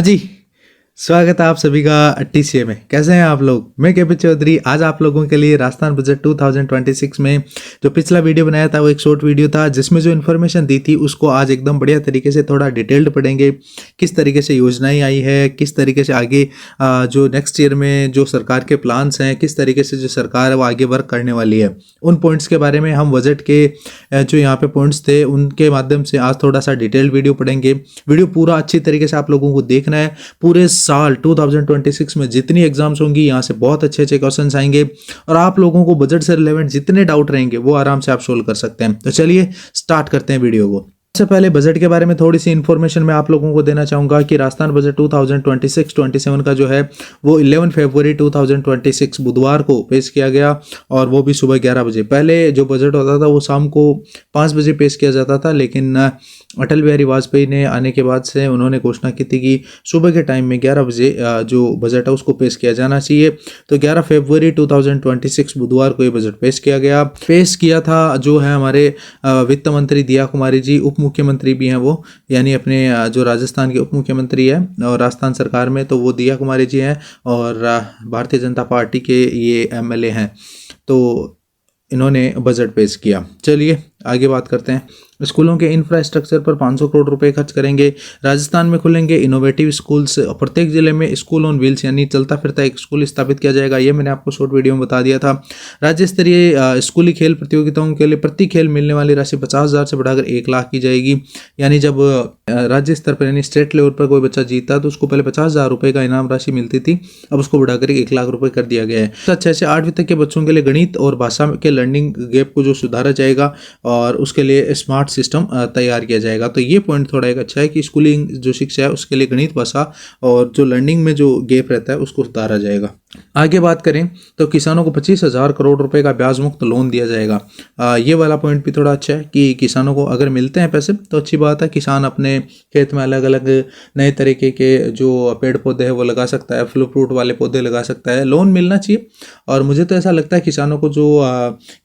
जी, स्वागत है आप सभी का टीसीए में। कैसे हैं आप लोग? मैं केपी चौधरी आज आप लोगों के लिए राजस्थान बजट 2026 में जो पिछला वीडियो बनाया था वो एक शॉर्ट वीडियो था जिसमें जो इन्फॉर्मेशन दी थी उसको आज एकदम बढ़िया तरीके से थोड़ा डिटेल्ड पढ़ेंगे। किस तरीके से योजनाएं आई है, किस तरीके से आगे जो नेक्स्ट ईयर में जो सरकार के प्लान्स हैं, किस तरीके से जो सरकार है वो आगे वर्क करने वाली है, उन पॉइंट्स के बारे में हम बजट के जो यहाँ पे पॉइंट्स थे उनके माध्यम से आज थोड़ा सा डिटेल्ड वीडियो पढ़ेंगे। वीडियो पूरा अच्छी तरीके से आप लोगों को देखना है। पूरे साल 2026 में जितनी एग्जाम्स होंगी यहाँ से बहुत अच्छे अच्छे क्वेश्चंस आएंगे और आप लोगों को बजट से रिलेवेंट जितने डाउट रहेंगे वो आराम से आप सोल्व कर सकते हैं। तो चलिए स्टार्ट करते हैं वीडियो को। सबसे पहले बजट के बारे में थोड़ी सी इन्फॉर्मेशन मैं आप लोगों को देना चाहूँगा कि राजस्थान बजट 2026-27 का जो है वो 11 फरवरी 2026 बुधवार को पेश किया गया और वो भी सुबह 11 बजे। पहले जो बजट होता था वो शाम को 5 बजे पेश किया जाता था, लेकिन अटल बिहारी वाजपेयी ने आने के बाद से उन्होंने घोषणा की थी कि सुबह के टाइम में 11 बजे जो बजट है उसको पेश किया जाना चाहिए। तो 11 फरवरी 2026 बुधवार को ये बजट पेश किया गया। पेश किया था जो है हमारे वित्त मंत्री दिया कुमारी जी, उप मुख्यमंत्री भी हैं वो, यानी अपने जो राजस्थान के उप मुख्यमंत्री है और राजस्थान सरकार में तो वो दिया कुमारी जी हैं और भारतीय जनता पार्टी के ये एमएलए हैं। तो इन्होंने बजट पेश किया। चलिए आगे बात करते हैं। स्कूलों के इंफ्रास्ट्रक्चर पर 500 करोड़ रुपए खर्च करेंगे। राजस्थान में खुलेंगे इनोवेटिव स्कूल्स। प्रत्येक जिले में स्कूल ऑन व्हील्स यानी चलता फिरता एक स्कूल स्थापित किया जाएगा। ये मैंने आपको शॉर्ट वीडियो में बता दिया था। राज्य स्तरीय स्कूली खेल प्रतियोगिताओं के लिए प्रति खेल मिलने वाली राशि 50,000 से बढ़ाकर 1 लाख की जाएगी। यानी जब राज्य स्तर पर यानी स्टेट लेवल पर कोई बच्चा जीता तो उसको पहले 50,000 रुपये का इनाम राशि मिलती थी, अब उसको बढ़ाकर 1 लाख रुपये कर दिया गया है। 6 से 8वीं तक के बच्चों के लिए गणित और भाषा के लर्निंग गैप को जो सुधारा जाएगा और उसके लिए स्मार्ट सिस्टम तैयार किया जाएगा। तो ये पॉइंट थोड़ा एक अच्छा है कि स्कूलिंग जो शिक्षा है उसके लिए गणित भाषा और जो लर्निंग में जो गैप रहता है उसको सुधारा जाएगा। आगे बात करें तो किसानों को 25,000 करोड़ रुपए का ब्याज मुक्त लोन दिया जाएगा। ये वाला पॉइंट भी थोड़ा अच्छा है कि किसानों को अगर मिलते हैं पैसे तो अच्छी बात है। किसान अपने खेत में अलग अलग नए तरीके के जो पेड़ पौधे हैं वो लगा सकता है, फल फ्रूट वाले पौधे लगा सकता है। लोन मिलना चाहिए और मुझे तो ऐसा लगता है किसानों को जो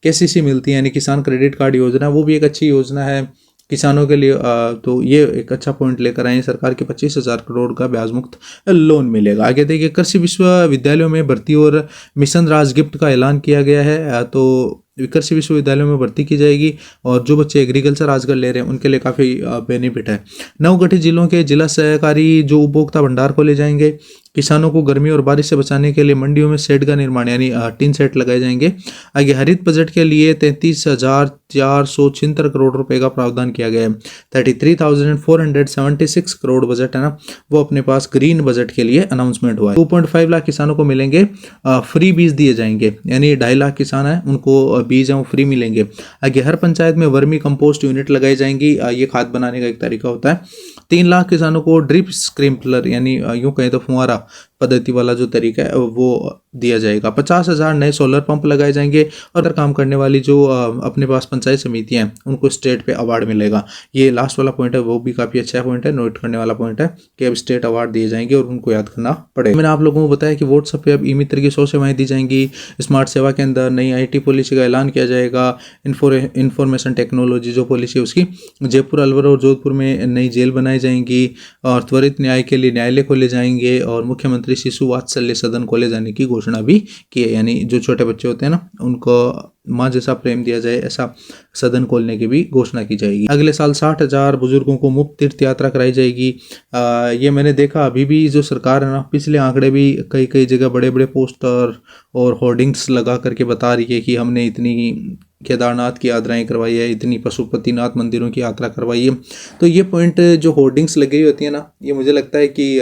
केसीसी मिलती है यानी किसान क्रेडिट कार्ड योजना, वो भी एक अच्छी योजना है किसानों के लिए। तो ये एक अच्छा पॉइंट लेकर आए सरकार के 25,000 करोड़ का ब्याज मुक्त लोन मिलेगा। आगे देखिए, कृषि विश्वविद्यालयों में भर्ती और मिशन राज गिफ्ट का ऐलान किया गया है। तो कृषि विश्वविद्यालयों में भर्ती की जाएगी और जो बच्चे एग्रीकल्चर आजकल ले रहे हैं उनके लिए काफ़ी बेनिफिट है। नवगठित जिलों के जिला सहकारी जो उपभोक्ता भंडार खोले जाएंगे। किसानों को गर्मी और बारिश से बचाने के लिए मंडियों में शेड का निर्माण यानी टीन सेट लगाए जाएंगे। आगे हरित बजट के लिए 33,476 करोड़ रुपए का प्रावधान किया गया है। 33,476 करोड़ बजट है ना, वो अपने पास ग्रीन बजट के लिए अनाउंसमेंट हुआ है। 2.5 लाख किसानों को मिलेंगे, फ्री बीज दिए जाएंगे, यानी 2.5 लाख किसान है उनको बीज हैं वो फ्री मिलेंगे। आगे हर पंचायत में वर्मी कंपोस्ट यूनिट लगाई जाएंगी, ये खाद बनाने का एक तरीका होता है। 3 लाख किसानों को ड्रिप स्प्रिंकलर यानी यूं कहें तो फुहारा पद्धति वाला जो तरीका है वो दिया जाएगा। 50,000 नए सोलर पंप लगाए जाएंगे और काम करने वाली जो अपने पास पंचायत समितियां हैं उनको स्टेट पे अवार्ड मिलेगा। ये लास्ट वाला पॉइंट है वो भी काफ़ी अच्छा पॉइंट है, नोट करने वाला पॉइंट है कि अब स्टेट अवार्ड दिए जाएंगे और उनको याद करना पड़ेगा। मैंने आप लोगों को बताया कि व्हाट्सएप पे अब ई मित्र की 100 सेवाएं दी जाएंगी। स्मार्ट सेवा के अंदर नई IT पॉलिसी का ऐलान किया जाएगा। इंफॉर्मेशन टेक्नोलॉजी जो पॉलिसी है उसकी, जयपुर, अलवर और जोधपुर में नई जेल बनाई जाएंगी और त्वरित न्याय के लिए न्यायालय खोले जाएंगे और मुख्यमंत्री शिशु वात्सल्य सदन खोले जाने की घोषणा भी की है। यानी जो छोटे बच्चे होते हैं ना उनको माँ जैसा प्रेम दिया जाए ऐसा सदन खोलने की भी घोषणा की जाएगी। अगले साल 60,000 बुजुर्गों को मुफ्त तीर्थ यात्रा कराई जाएगी। ये मैंने देखा अभी भी जो सरकार है ना, पिछले आंकड़े भी कई कई जगह बड़े बड़े पोस्टर और होर्डिंग्स लगा करके बता रही है कि हमने इतनी केदारनाथ की यात्राएं करवाई है, इतनी पशुपतिनाथ मंदिरों की यात्रा करवाई है। तो ये पॉइंट जो होर्डिंग्स लगी हुई होती है ना, ये मुझे लगता है कि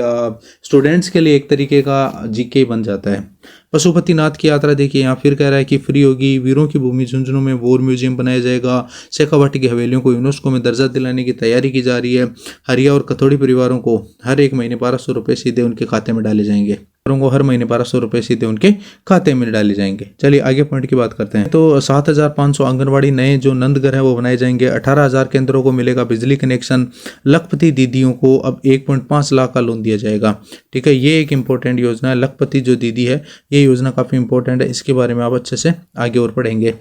स्टूडेंट्स के लिए एक तरीके का जीके बन जाता है। पशुपतिनाथ की यात्रा देखिए यहाँ फिर कह रहा है कि फ्री होगी। वीरों की भूमि झुंझुनू में वॉर म्यूजियम बनाया जाएगा। शेखावाटी की हवेलियों को यूनेस्को में दर्जा दिलाने की तैयारी की जा रही है। हरिया और कथोड़ी परिवारों को हर एक महीने 1,200 रुपये सीधे उनके खाते में डाले जाएंगे। को हर महीने 1,200 रुपये सीधे उनके खाते में डाले जाएंगे। चलिए आगे पॉइंट की बात करते हैं। तो 7,500 आंगनबाड़ी नए जो नंदघर है वो बनाए जाएंगे। 18,000 केंद्रों को मिलेगा बिजली कनेक्शन। लखपति दीदियों को अब 1.5 लाख का लोन दिया जाएगा। ठीक है, ये एक इंपॉर्टेंट योजना है। लखपति जो दीदी है ये योजना काफ़ी इंपॉर्टेंट है, इसके बारे में आप अच्छे से आगे और पढ़ेंगे।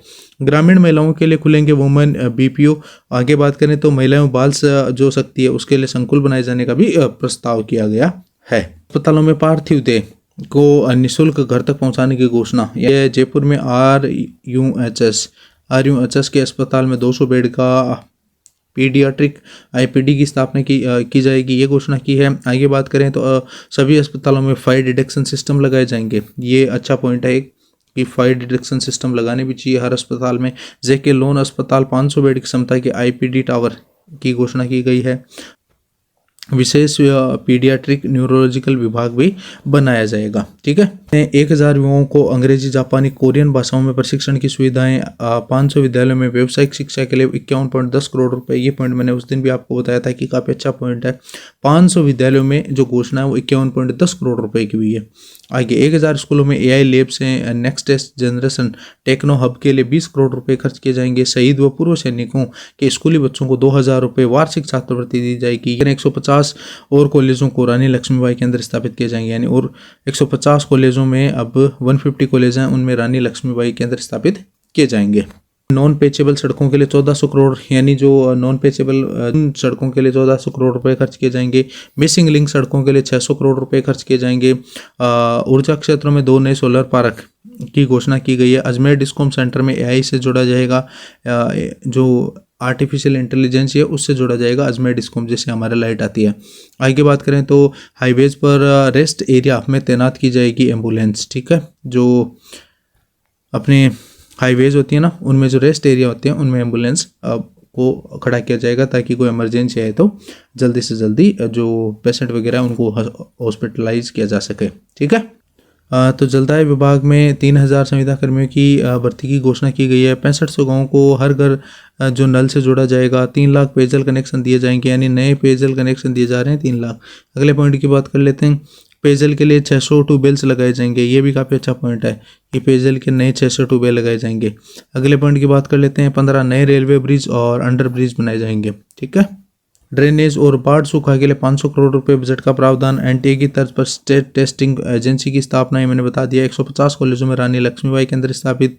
ग्रामीण महिलाओं के लिए खुलेंगे वुमेन BPO। आगे बात करें तो महिलाओं बाल जो शक्ति है उसके लिए संकुल बनाए जाने का भी प्रस्ताव किया गया है। अस्पतालों में पार्थिव देह को निःशुल्क घर तक पहुंचाने की घोषणा। यह जयपुर में आरयूएचएस के अस्पताल में 200 बेड का पीडियाट्रिक आईपीडी की स्थापना की जाएगी, ये घोषणा की है। आगे बात करें तो सभी अस्पतालों में फायर डिटेक्शन सिस्टम लगाए जाएंगे। ये अच्छा पॉइंट है कि फायर डिटेक्शन सिस्टम लगाने भी चाहिए हर अस्पताल में। जेके लोन अस्पताल 500 बेड की क्षमता के आईपीडी टावर की घोषणा की गई है। विशेष पीडियाट्रिक न्यूरोलॉजिकल विभाग भी बनाया जाएगा। ठीक है। 1000 युवाओं को अंग्रेजी, जापानी, कोरियन भाषाओं में प्रशिक्षण की सुविधाएं। 500 विद्यालयों में व्यावसायिक शिक्षा के लिए 51.10 करोड़ रुपए। ये पॉइंट मैंने उस दिन भी आपको बताया था कि काफ़ी अच्छा पॉइंट है। 500 विद्यालयों में जो घोषणा है वो 51.10 करोड़ रुपए की हुई है। आगे 1000 स्कूलों में एआई लैब्स हैं। नेक्स्ट जनरेशन टेक्नो हब के लिए 20 करोड़ रुपए खर्च किए जाएंगे। शहीद व पूर्व सैनिकों के स्कूली बच्चों को 2000 रुपये वार्षिक छात्रवृत्ति दी जाएगी। 150 और कॉलेजों को रानी लक्ष्मीबाई के अंदर स्थापित किए जाएंगे, यानी और 150 कॉलेजों में अब 150 कॉलेज हैं उनमें रानी लक्ष्मीबाई के अंदर स्थापित किए जाएंगे। नॉन पेचेबल सड़कों के लिए 1400 करोड़, यानी जो नॉन पेचेबल सड़कों के लिए 1400 करोड़ रुपए खर्च किए जाएंगे। मिसिंग लिंक सड़कों के लिए 600 करोड़ रुपए खर्च किए जाएंगे। ऊर्जा क्षेत्रों में 2 नए सोलर पार्क की घोषणा की गई है। अजमेर डिस्कॉम सेंटर में एआई से जोड़ा जाएगा, जो आर्टिफिशियल इंटेलिजेंस है उससे जोड़ा जाएगा अजमेर डिस्कॉम, जैसे हमारे लाइट आती है। आगे बात करें तो हाईवेज पर रेस्ट एरिया में तैनात की जाएगी एम्बुलेंस। ठीक है। जो अपने हाईवेज होती है ना, उनमें जो रेस्ट एरिया होते हैं उनमें एम्बुलेंस को खड़ा किया जाएगा ताकि कोई इमरजेंसी आए तो जल्दी से जल्दी जो पेशेंट वगैरह उनको हॉस्पिटलाइज किया जा सके। ठीक है। तो जलदाय विभाग में 3000 संविदा कर्मियों की भर्ती की घोषणा की गई है। 6500 गाँव को हर घर जो नल से जोड़ा जाएगा। 3 लाख पेयजल कनेक्शन दिए जाएंगे, यानी नए पेयजल कनेक्शन दिए जा रहे हैं 3 लाख। अगले पॉइंट की बात कर लेते हैं। पेयजल के लिए 600 ट्यूबवेल्स लगाए जाएंगे, ये भी काफ़ी अच्छा पॉइंट है कि पेयजल के नए 600 ट्यूबवेल लगाए जाएंगे। अगले पॉइंट की बात कर लेते हैं। 15 नए रेलवे ब्रिज और अंडर ब्रिज बनाए जाएंगे। ठीक है। ड्रेनेज और बाढ़ सूखा के लिए 500 करोड़ रुपए बजट का प्रावधान। एनटीए की तर्ज पर स्टेट टेस्टिंग एजेंसी की स्थापना, मैंने बता दिया। 150 कॉलेजों में रानी लक्ष्मीबाई के अंदर स्थापित।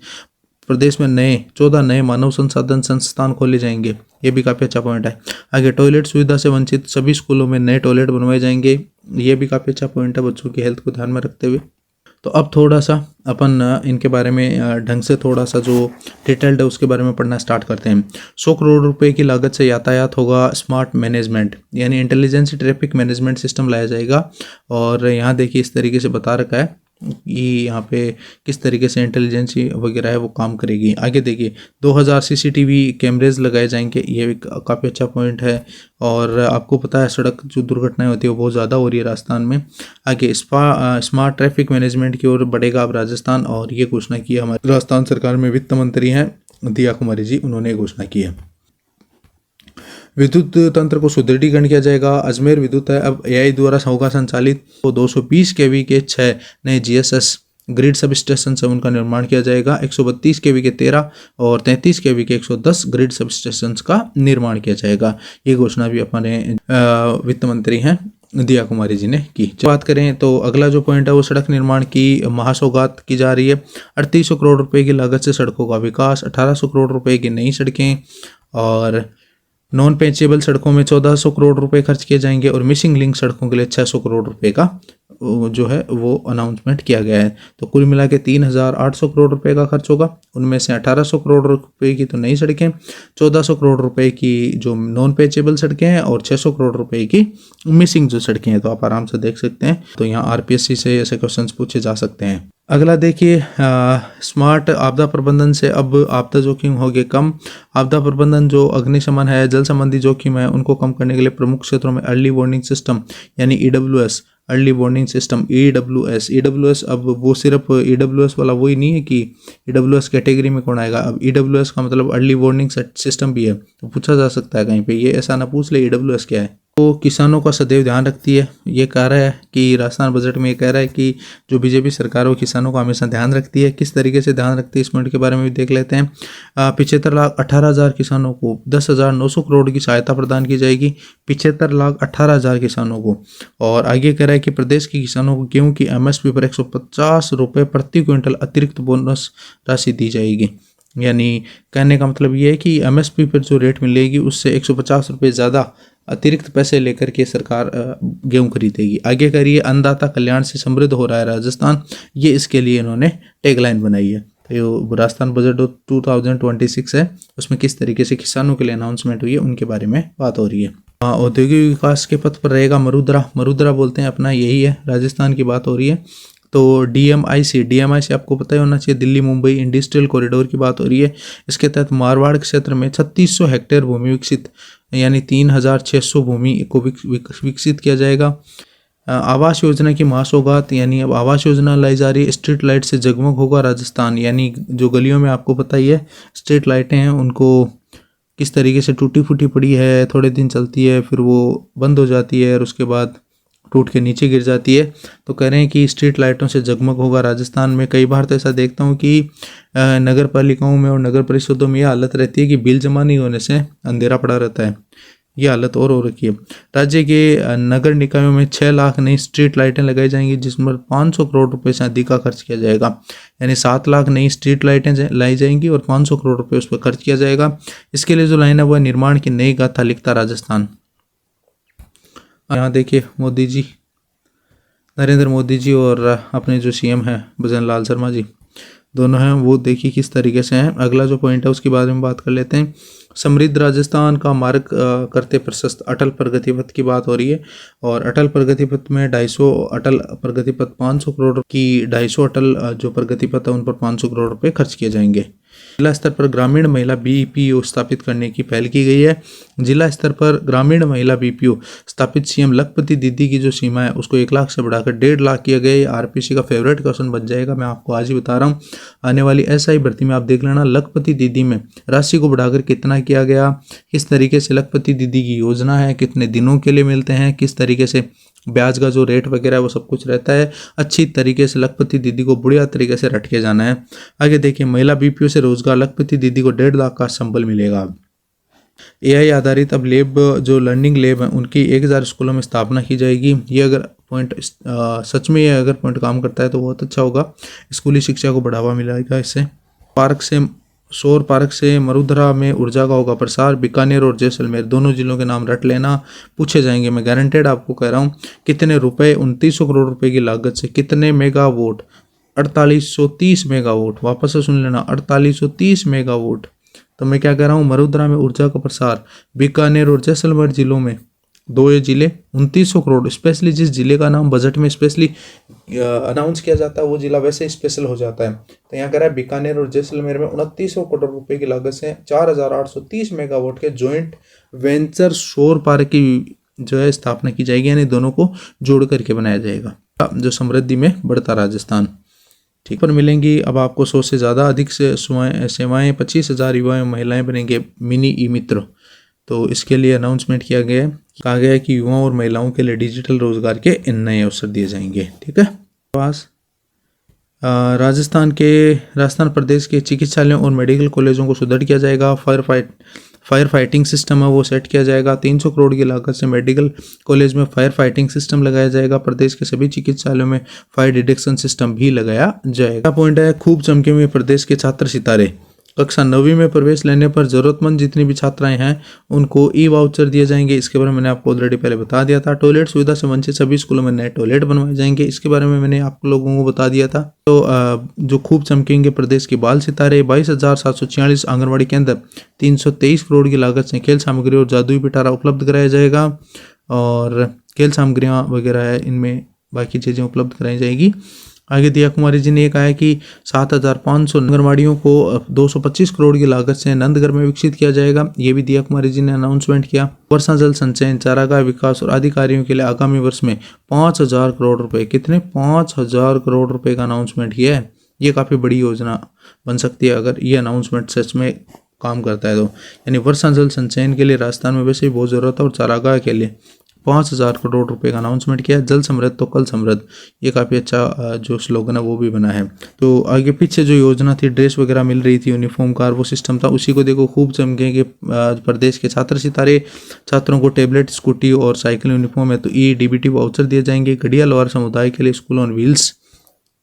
प्रदेश में 14 नए मानव संसाधन संस्थान खोले जाएंगे, ये भी काफ़ी अच्छा पॉइंट है। आगे टॉयलेट सुविधा से वंचित सभी स्कूलों में नए टॉयलेट बनवाए जाएंगे, ये भी काफ़ी अच्छा पॉइंट है बच्चों की हेल्थ को ध्यान में रखते हुए। तो अब थोड़ा सा अपन इनके बारे में ढंग से थोड़ा सा जो डिटेल्ड है उसके बारे में पढ़ना स्टार्ट करते हैं। 100 करोड़ रुपए की लागत से यातायात होगा स्मार्ट मैनेजमेंट, यानी इंटेलिजेंस ट्रैफिक मैनेजमेंट सिस्टम लाया जाएगा। और यहाँ देखिए इस तरीके से बता रखा है कि यहाँ पे किस तरीके से इंटेलिजेंसी वगैरह है वो काम करेगी। आगे देखिए 2000 सीसीटीवी कैमरेज लगाए जाएंगे, ये भी काफ़ी अच्छा पॉइंट है। और आपको पता है सड़क जो दुर्घटनाएं होती है वो बहुत ज़्यादा हो रही है राजस्थान में। आगे स्मार्ट ट्रैफिक मैनेजमेंट की ओर बढ़ेगा अब राजस्थान, और ये घोषणा की है हमारे राजस्थान सरकार में वित्त मंत्री हैं दिया कुमारी जी, उन्होंने घोषणा की है। विद्युत तंत्र को सुदृढ़ीकरण किया जाएगा। अजमेर विद्युत है अब एआई द्वारा होगा संचालित। तो 220 केवी के 6 नए जीएसएस ग्रिड सब स्टेशन से उनका निर्माण किया जाएगा। 132 केवी के 13 और 33 केवी के 110 ग्रिड सब स्टेशन का निर्माण किया जाएगा। ये घोषणा भी अपने वित्त मंत्री हैं दिया कुमारी जी ने की। बात करें तो अगला जो पॉइंट है वो सड़क निर्माण की महासौगात की जा रही है। 3800 करोड़ रुपए की लागत से सड़कों का विकास। 1800 करोड़ रुपए की नई सड़कें, और नॉन पेचेबल सड़कों में 1400 करोड़ रुपए खर्च किए जाएंगे। और मिसिंग लिंक सड़कों के लिए 600 करोड़ रुपए का जो है वो अनाउंसमेंट किया गया है। तो कुल मिला के 3800 करोड़ रुपए का खर्च होगा। उनमें से 1800 करोड़ रुपए की तो नई सड़कें, 1400 करोड़ रुपए की जो नॉन पेचेबल सड़कें हैं, और 600 करोड़ रुपए की मिसिंग जो सड़कें हैं। तो आप आराम से देख सकते हैं। तो यहाँ आरपीएससी से ऐसे क्वेश्चन पूछे जा सकते हैं। अगला देखिए स्मार्ट आपदा प्रबंधन से अब आपदा जोखिम हो गए कम। आपदा प्रबंधन जो अग्निशमन है, जल संबंधी जोखिम है, उनको कम करने के लिए प्रमुख क्षेत्रों में अर्ली वार्निंग सिस्टम यानी EWS, early warning system EWS. अब वो सिर्फ ईडब्ल्यूएस वाला वही नहीं है कि ईडब्ल्यूएस कैटेगरी में कौन आएगा। अब ईडब्ल्यूएस का मतलब अर्ली वार्निंग सिस्टम भी है, तो पूछा जा सकता है कहीं पे, ये ऐसा ना पूछ ले ईडब्ल्यूएस क्या है। तो किसानों का सदैव ध्यान रखती है, ये कह रहा है कि राजस्थान बजट में ये कह रहा है कि जो बीजेपी सरकार है वो किसानों का हमेशा ध्यान रखती है। किस तरीके से ध्यान रखती है इस पॉइंट के बारे में भी देख लेते हैं। 75,18,000 किसानों को 10,900 करोड़ की सहायता प्रदान की जाएगी। 75,18,000 किसानों को। और आगे कह रहा है कि प्रदेश के किसानों को गेहूं की एमएसपी पर 150 रुपये प्रति क्विंटल अतिरिक्त बोनस राशि दी जाएगी। यानी कहने का मतलब ये है कि एमएसपी पर जो रेट मिलेगी उससे 150 रुपये ज़्यादा अतिरिक्त पैसे लेकर के सरकार गेहूँ खरीदेगी। आगे करिए, अन्नदाता कल्याण से समृद्ध हो रहा है राजस्थान, ये इसके लिए इन्होंने टैगलाइन बनाई है। तो ये राजस्थान बजट 2026 है, उसमें किस तरीके से किसानों के लिए अनाउंसमेंट हुई है उनके बारे में बात हो रही है। औद्योगिक विकास के पथ पर रहेगा मरुद्रा बोलते हैं अपना, यही है, राजस्थान की बात हो रही है। तो डीएमआईसी आपको पता ही होना चाहिए, दिल्ली मुंबई इंडस्ट्रियल कॉरिडोर की बात हो रही है। इसके तहत मारवाड़ क्षेत्र में 3600 हेक्टेयर भूमि विकसित, यानी 3600 भूमि को विकसित किया जाएगा। आवास योजना की महासौगात, यानी अब आवास योजना लाई जा रही है। स्ट्रीट लाइट से जगमग होगा राजस्थान, यानी जो गलियों में आपको पता ही है स्ट्रीट लाइटें हैं, उनको किस तरीके से टूटी फूटी पड़ी है, थोड़े दिन चलती है फिर वो बंद हो जाती है और उसके बाद टूट के नीचे गिर जाती है। तो कह रहे हैं कि स्ट्रीट लाइटों से जगमग होगा राजस्थान में। कई बार तो ऐसा देखता हूँ कि नगर पालिकाओं में और नगर परिषदों में यह हालत रहती है कि बिल जमा नहीं होने से अंधेरा पड़ा रहता है, ये हालत और हो रखी है। राज्य के नगर निकायों में 6 लाख नई स्ट्रीट लाइटें लगाई जाएंगी, जिसमें 500 करोड़ रुपए से अधिक का खर्च किया जाएगा, यानी 7 लाख नई स्ट्रीट लाइटें लाई जाएंगी और 500 करोड़ रुपए उस पर खर्च किया जाएगा। इसके लिए जो लाइन है वह निर्माण की नई गाथा लिखता राजस्थान। यहाँ देखिए मोदी जी, नरेंद्र मोदी जी और अपने जो सीएम हैं भजन लाल शर्मा जी, दोनों हैं, वो देखिए किस तरीके से हैं। अगला जो पॉइंट है उसके बारे में बात कर लेते हैं। समृद्ध राजस्थान का मार्ग करते प्रशस्त अटल प्रगति पथ की बात हो रही है। और अटल प्रगति पथ में 250 अटल प्रगति पथ 500 करोड़ की 250 अटल जो प्रगति पथ है उन पर 500 करोड़ रुपए खर्च किए जाएंगे। जिला स्तर पर ग्रामीण महिला बीपीओ स्थापित करने की पहल की गई है। जिला स्तर पर ग्रामीण महिला बीपीओ स्थापित सीएम लखपति दीदी की जो सीमा है उसको 1 लाख से बढ़ाकर 1.5 लाख किया गया है। आरपीसी का फेवरेट क्वेश्चन बन जाएगा, मैं आपको आज ही बता रहा हूँ। आने वाली एसआई भर्ती में आप देख लेना, लखपति दीदी में राशि को बढ़ाकर कितना किया गया, किस तरीके से लखपति दीदी की योजना है, कितने दिनों के लिए मिलते हैं, किस तरीके से ब्याज का जो रेट वगैरह है वो सब कुछ रहता है। अच्छी तरीके से लखपति दीदी को बढ़िया तरीके से रट के जाना है। आगे देखिए, महिला बीपीओ से रोजगार, लखपति दीदी को 1.5 लाख का संबल मिलेगा। एआई आधारित अब लेब, जो लर्निंग लेब है उनकी 1000 स्कूलों में स्थापना की जाएगी। ये अगर पॉइंट सच में ये अगर पॉइंट काम करता है तो बहुत अच्छा होगा, स्कूली शिक्षा को बढ़ावा मिलेगा इससे। सौर पार्क से मरुधरा में ऊर्जा का होगा प्रसार। बीकानेर और जैसलमेर दोनों जिलों के नाम रट लेना, पूछे जाएंगे, मैं गारंटेड आपको कह रहा हूँ। कितने रुपए, 2900 करोड़ रुपए की लागत से कितने मेगावाट, 4830 मेगावाट, वापस से सुन लेना, 4830 मेगावाट। तो मैं क्या कह रहा हूँ, मरुधरा में ऊर्जा का प्रसार, बीकानेर और जैसलमेर जिलों में, 2 ये जिले, 2900 करोड़। स्पेशली जिस जिले का नाम बजट में स्पेशली अनाउंस किया जाता है वो जिला वैसे स्पेशल हो जाता है। तो यहाँ कह रहा है बीकानेर और जैसलमेर में 2900 करोड़ रुपए की लागत से 4830 मेगावाट के ज्वाइंट वेंचर सौर पार्क की जो है स्थापना की जाएगी, यानी दोनों को जोड़ करके बनाया जाएगा। जो समृद्धि में बढ़ता राजस्थान, ठीक पर मिलेंगी अब आपको 100 से ज़्यादा अधिक से सेवाएं, 25,000 युवाएं महिलाएं बनेंगे मिनी ई मित्र। तो इसके लिए अनाउंसमेंट किया गया है, कहा गया है कि युवाओं और महिलाओं के लिए डिजिटल रोजगार के नए अवसर दिए जाएंगे। ठीक है, पास राजस्थान प्रदेश के चिकित्सालयों और मेडिकल कॉलेजों को सुदृढ़ किया जाएगा। फायर फाइटिंग सिस्टम है वो सेट किया जाएगा। 300 करोड़ की लागत से मेडिकल कॉलेज में फायर फाइटिंग सिस्टम लगाया जाएगा। प्रदेश के सभी चिकित्सालयों में फायर डिटेक्शन सिस्टम भी लगाया जाएगा। पॉइंट है, खूब चमके हुए प्रदेश के छात्र सितारे। कक्षा 9वीं में प्रवेश लेने पर जरूरतमंद जितनी भी छात्राएं हैं उनको ई वाउचर दिए जाएंगे। इसके बारे में मैंने आपको ऑलरेडी पहले बता दिया था। टॉयलेट सुविधा से वंचित सभी स्कूलों में नए टॉयलेट बनवाए जाएंगे, इसके बारे में मैंने आप लोगों को बता दिया था। तो जो खूब चमकेंगे प्रदेश के बाल सितारे, 22,746 आंगनबाड़ी केंद्र, 323 करोड़ की लागत से खेल सामग्री और जादुई पिटारा उपलब्ध कराया जाएगा। और खेल सामग्रियाँ वगैरह है इनमें बाकी चीज़ें उपलब्ध कराई जाएगी। आगे दिया कुमारी जी ने कहा है कि 7,500 आंगनबाड़ियों को 225 करोड़ की लागत से नंदगढ़ में विकसित किया जाएगा। ये भी दिया कुमारी जी ने अनाउंसमेंट किया। वर्षा जल संचयन, चारागाह विकास और आदि कार्यों के लिए आगामी वर्ष में 5,000 करोड़ रुपए, कितने 5,000 करोड़ रुपए का अनाउंसमेंट किया है। ये काफ़ी बड़ी योजना बन सकती है अगर ये अनाउंसमेंट सच में काम करता है तो। यानी वर्षा जल संचयन के लिए राजस्थान में वैसे ही बहुत ज़रूरत है और चारागाह के लिए 5,000 करोड़ रुपए का अनाउंसमेंट किया। जल समृद्ध तो कल समृद्ध, ये काफ़ी अच्छा जो स्लोगन है वो भी बना है। तो आगे पीछे जो योजना थी, ड्रेस वगैरह मिल रही थी, यूनिफॉर्म कार, वो सिस्टम था, उसी को देखो खूब चमकेंगे प्रदेश के छात्र सितारे। छात्रों को टेबलेट, स्कूटी और साइकिल यूनिफॉर्म है तो ई डीबीटी वाउचर दिए जाएंगे। घड़िया लोअर समुदाय के लिए स्कूल ऑन व्हील्स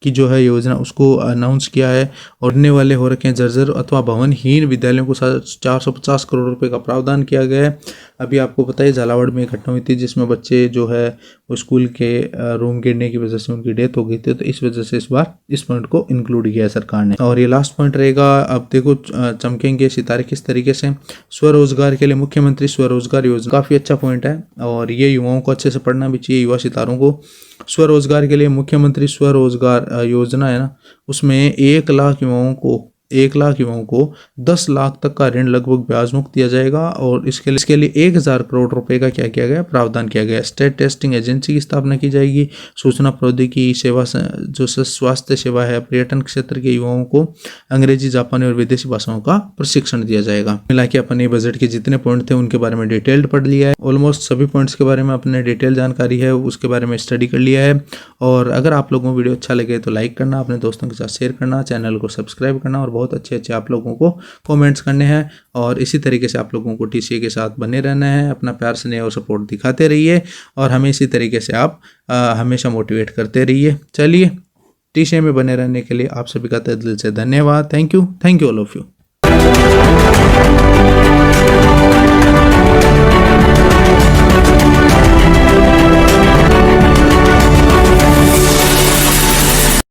की जो है योजना उसको अनाउंस किया है। और रहने वाले हो रखे हैं जर्जर अथवा भवनहीन विद्यालयों को 450 करोड़ रुपए का प्रावधान किया गया है। अभी आपको पता है झालावाड़ में एक घटना हुई थी जिसमें बच्चे जो है वो स्कूल के रूम गिरने की वजह से उनकी डेथ हो गई थी, तो इस वजह से इस बार इस पॉइंट को इंक्लूड किया है सरकार ने। और ये लास्ट पॉइंट रहेगा। अब देखो चमकेंगे सितारे किस तरीके से। स्वरोजगार के लिए मुख्यमंत्री स्वरोजगार योजना काफ़ी अच्छा पॉइंट है और ये युवाओं को अच्छे से पढ़ना भी चाहिए, युवा सितारों को। स्वरोजगार के लिए मुख्यमंत्री स्वरोजगार योजना है ना, उसमें 1 लाख युवाओं को 10 लाख तक का ऋण लगभग ब्याज मुक्त दिया जाएगा। और इसके लिए 1000 करोड़ रुपए का क्या किया गया, प्रावधान किया गया। स्टेट टेस्टिंग एजेंसी की स्थापना की जाएगी। सूचना प्रौद्योगिकी सेवा जो स्वास्थ्य सेवा है, पर्यटन क्षेत्र के युवाओं को अंग्रेजी, जापानी और विदेशी भाषाओं का प्रशिक्षण दिया जाएगा। मिला के अपने बजट के जितने पॉइंट थे उनके बारे में डिटेल्ड पढ़ लिया है। ऑलमोस्ट सभी पॉइंट्स के बारे में अपने डिटेल जानकारी है उसके बारे में स्टडी कर लिया है। और अगर आप लोगों को वीडियो अच्छा लगे तो लाइक करना, अपने दोस्तों के साथ शेयर करना, चैनल को सब्सक्राइब करना और बहुत अच्छे अच्छे आप लोगों को कमेंट्स करने हैं। और इसी तरीके से आप लोगों को टीसीए के साथ बने रहना है। अपना प्यार स्नेह और सपोर्ट दिखाते रहिए और हमें इसी तरीके से आप हमेशा मोटिवेट करते रहिए। चलिए, टीसीए में बने रहने के लिए आप सभी का तहे दिल से धन्यवाद। Thank you all of you.